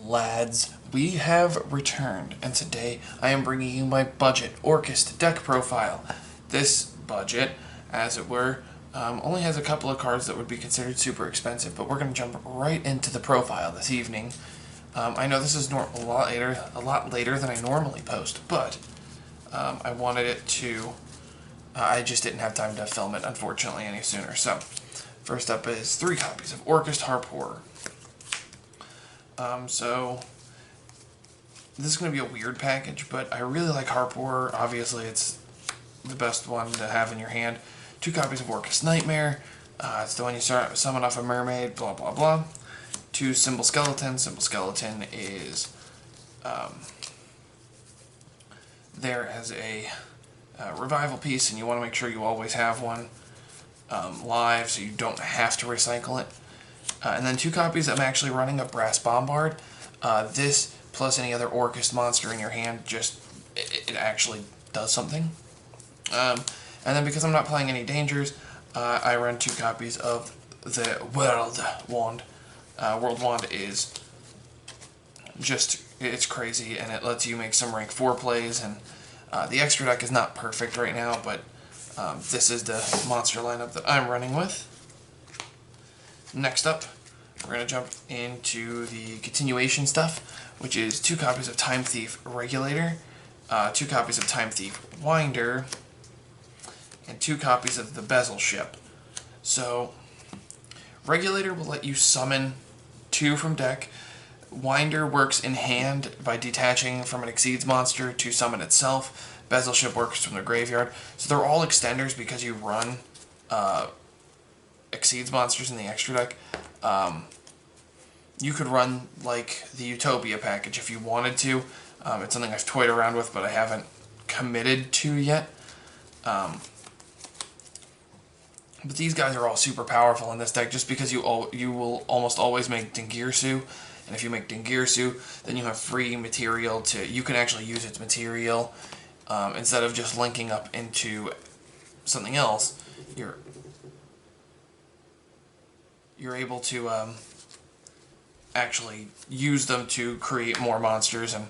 Lads, we have returned, and today I am bringing you my budget Orcust deck profile. This budget, as it were, only has a couple of cards that would be considered super expensive, but we're going to jump right into the profile this evening. I know this is a lot later than I normally post, but I wanted it to. I just didn't have time to film it, unfortunately, any sooner. So, first up is 3 copies of Orcust Harp Horror. So this is going to be a weird package, but I really like Harp Horror. Obviously, it's the best one to have in your hand. 2 copies of Orcust Nightmare. It's the one you summon off a mermaid, blah, blah, blah. 2 Symbol Skeleton. Symbol Skeleton is there as a revival piece, and you want to make sure you always have one live so you don't have to recycle it. And then 2 copies, I'm actually running a Brass Bombard. This, plus any other Orcust monster in your hand, it actually does something. And then because I'm not playing any dangers, I run 2 copies of the World Wand. World Wand is it's crazy, and it lets you make some rank 4 plays, and the extra deck is not perfect right now, but this is the monster lineup that I'm running with. Next up, we're going to jump into the continuation stuff, which is 2 copies of Time Thief Regulator, 2 copies of Time Thief Winder, and 2 copies of the Bezel Ship. So, Regulator will let you summon 2 from deck. Winder works in hand by detaching from an Exceeds monster to summon itself. Bezel Ship works from the graveyard. So they're all extenders because you run Exceeds monsters in the extra deck. You could run like the Utopia package if you wanted to. It's something I've toyed around with, but I haven't committed to yet. But these guys are all super powerful in this deck just because you will almost always make Dingirsu, and if you make Dingirsu, then you have free material you can actually use its material instead of just linking up into something else. You're able to actually use them to create more monsters and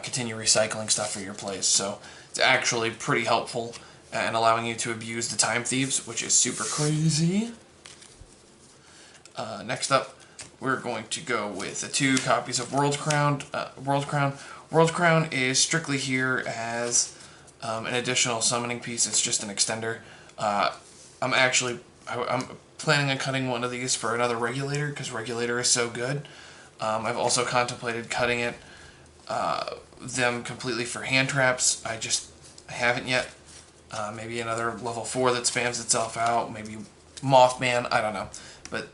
continue recycling stuff for your plays. So it's actually pretty helpful and allowing you to abuse the Time Thieves, which is super crazy. Next up, we're going to go with the 2 copies of World Crown. World Crown is strictly here as an additional summoning piece. It's just an extender. I'm planning on cutting one of these for another Regulator, because Regulator is so good. I've also contemplated cutting them completely for hand traps. I haven't yet. Maybe another level 4 that spams itself out. Maybe Mothman. I don't know. But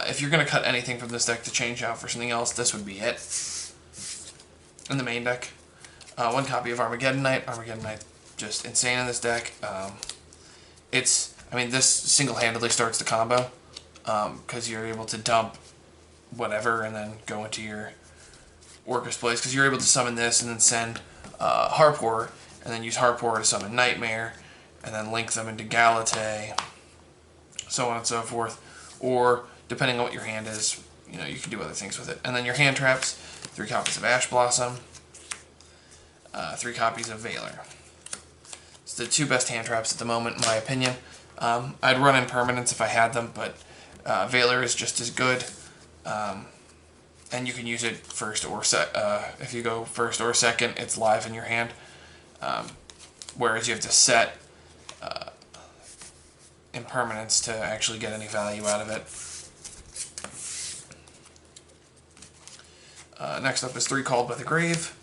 if you're going to cut anything from this deck to change out for something else, this would be it. In the main deck, 1 copy of Armageddon Knight. Armageddon Knight, just insane in this deck. This single-handedly starts the combo, because you're able to dump whatever and then go into your Orcust plays, because you're able to summon this and then send Harp Horror, and then use Harp Horror to summon Nightmare, and then link them into Galate, so on and so forth. Or, depending on what your hand is, you can do other things with it. And then your hand traps, 3 copies of Ash Blossom, 3 copies of Valor. It's the 2 best hand traps at the moment, in my opinion. I'd run Impermanence if I had them, but Valor is just as good, and you can use it first or if you go first or second, it's live in your hand, whereas you have to set Impermanence to actually get any value out of it. Next up is 3 Called by the Grave.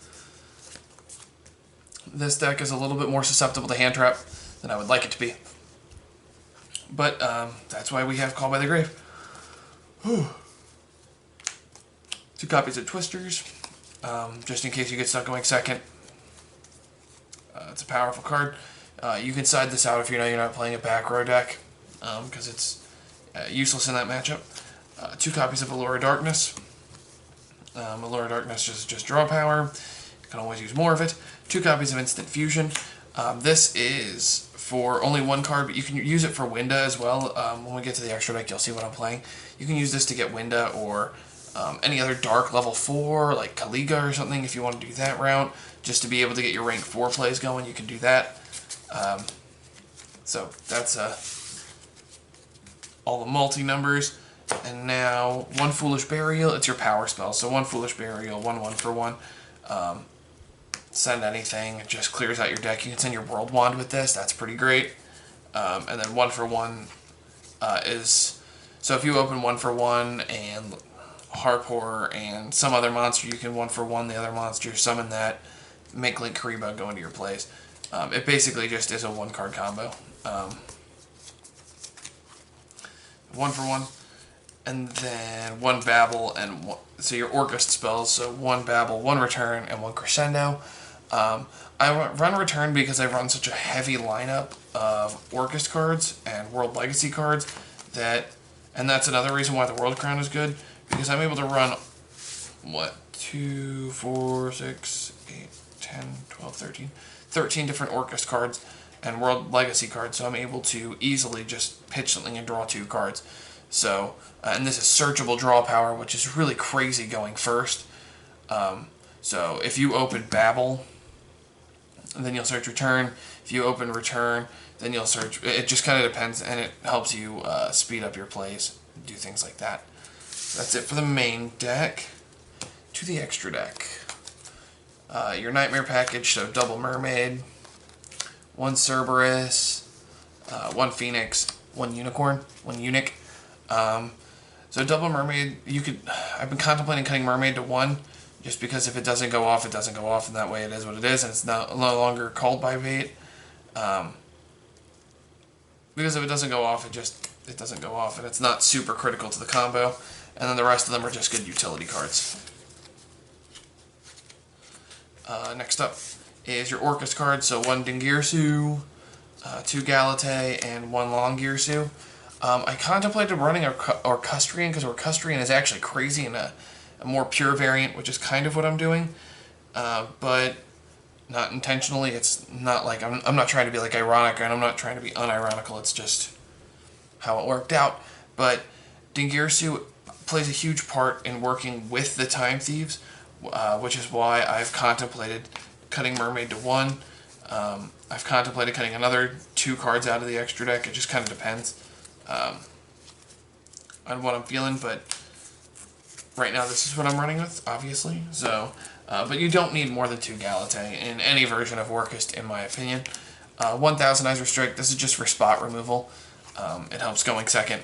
This deck is a little bit more susceptible to hand trap than I would like it to be. But that's why we have Called by the Grave. 2 copies of Twisters, just in case you get stuck going second. It's a powerful card. You can side this out if you know you're not playing a back row deck, because it's useless in that matchup. 2 copies of Allure of Darkness. Allure of Darkness just draw power. You can always use more of it. 2 copies of Instant Fusion. This is for only 1 card, but you can use it for Winda as well. When we get to the extra deck, you'll see what I'm playing. You can use this to get Winda or Any other dark level 4, like Kaliga or something, if you want to do that route, just to be able to get your rank 4 plays going, you can do that. So that's all the multi-numbers. And now, 1 Foolish Burial, it's your power spell. So 1 Foolish Burial, 1/1 for 1. Send anything, it just clears out your deck. You can send your World Wand with this, that's pretty great. And then 1 for 1 is, so if you open 1 for 1 and Harp Horror and some other monster, you can 1 for 1 the other monster, summon that, make Link Kariba go into your plays. It basically just is a 1-card combo. 1 for 1. And then 1 Babble and one, so your Orcust spells, so 1 Babble, 1 Return, and 1 Crescendo. I run Return because I run such a heavy lineup of Orcust cards and World Legacy cards and that's another reason why the World Crown is good, because I'm able to run, 2, 4, 6, 8, 10, 12, 13 different Orcust cards and World Legacy cards, so I'm able to easily just pitch something and draw 2 cards. So, and this is searchable draw power, which is really crazy going first. So if you open Babble, then you'll search Return. If you open Return, then you'll search. It just kind of depends, and it helps you speed up your plays, do things like that. So that's it for the main deck. To the extra deck. Your Nightmare package, so double Mermaid, 1 Cerberus, 1 Phoenix, 1 Unicorn, 1 Eunuch. So double Mermaid, I've been contemplating cutting Mermaid to 1, just because if it doesn't go off, it doesn't go off, and that way it is what it is, and it's no longer called by bait. Because if it doesn't go off, it doesn't go off, and it's not super critical to the combo, and then the rest of them are just good utility cards. Next up is your Orcust card, so 1 Dingirsu, 2 Galate, and 1 Longirsu. I contemplated running Orcustrian, because Orcustrian is actually crazy in a more pure variant, which is kind of what I'm doing, but not intentionally. It's not like, I'm not trying to be like ironic, and I'm not trying to be unironical, it's just how it worked out. But Dingirsu plays a huge part in working with the Time Thieves, which is why I've contemplated cutting Mermaid to 1. I've contemplated cutting another 2 cards out of the extra deck. It just kind of depends on what I'm feeling, but right now this is what I'm running with, obviously. So, but you don't need more than 2 Galate in any version of Orcust, in my opinion. 1000 Eyes Restrict, this is just for spot removal. It helps going second.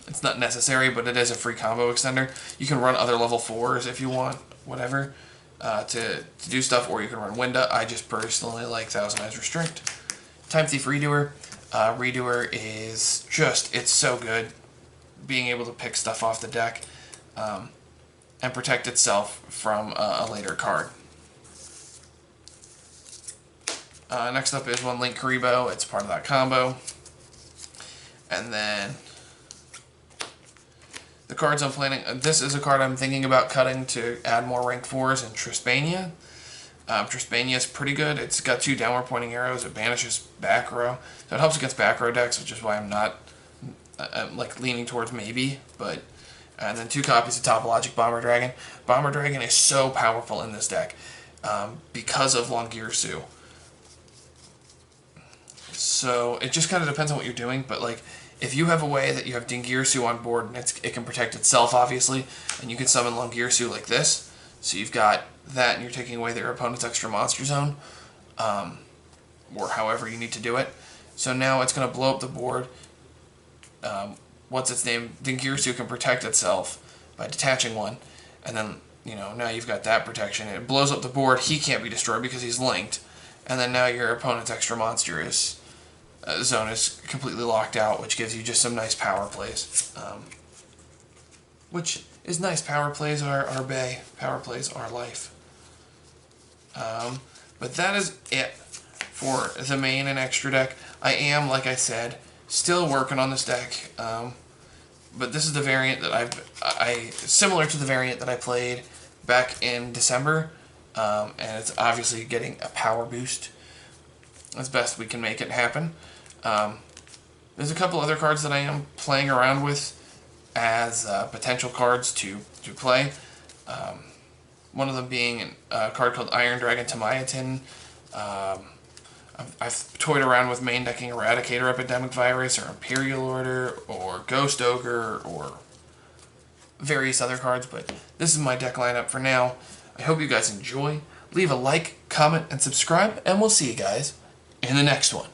It's not necessary, but it is a free combo extender. You can run other level 4s if you want, whatever, to do stuff, or you can run Winda. I just personally like 1000 Eyes Restrict. Time Thief Redoer. Redoer is just, it's so good. Being able to pick stuff off the deck and protect itself from a later card. Next up is 1 Link Karibo. It's part of that combo. And then the cards I'm planning, this is a card I'm thinking about cutting to add more rank 4s in Trispania. Trispania is pretty good. It's got 2 downward pointing arrows. It banishes back row. So it helps against back row decks, which is why I'm not like leaning towards maybe. But and then 2 copies of Topologic Bomber Dragon. Bomber Dragon is so powerful in this deck because of Longirsu. So it just kind of depends on what you're doing, but like if you have a way that you have Dingirsu on board and it can protect itself, obviously, and you can summon Longirsu like this, so you've got that and you're taking away their opponent's extra monster zone, or however you need to do it. So now it's going to blow up the board. What's its name? Dingirsu can protect itself by detaching 1, and then, you know, now you've got that protection. It blows up the board. He can't be destroyed because he's linked, and then now your opponent's extra monster zone is completely locked out, which gives you just some nice power plays. Which is nice. Power plays are bae. Power plays are life. But that is it for the main and extra deck. I am, like I said, still working on this deck. But this is the variant that similar to the variant that I played back in December. And it's obviously getting a power boost as best we can make it happen. There's a couple other cards that I am playing around with as potential cards to play. One of them being a card called Iron Dragon Tamiatin. I've toyed around with main decking Eradicator Epidemic Virus or Imperial Order or Ghost Ogre or various other cards, but this is my deck lineup for now. I hope you guys enjoy. Leave a like, comment, and subscribe, and we'll see you guys in the next one.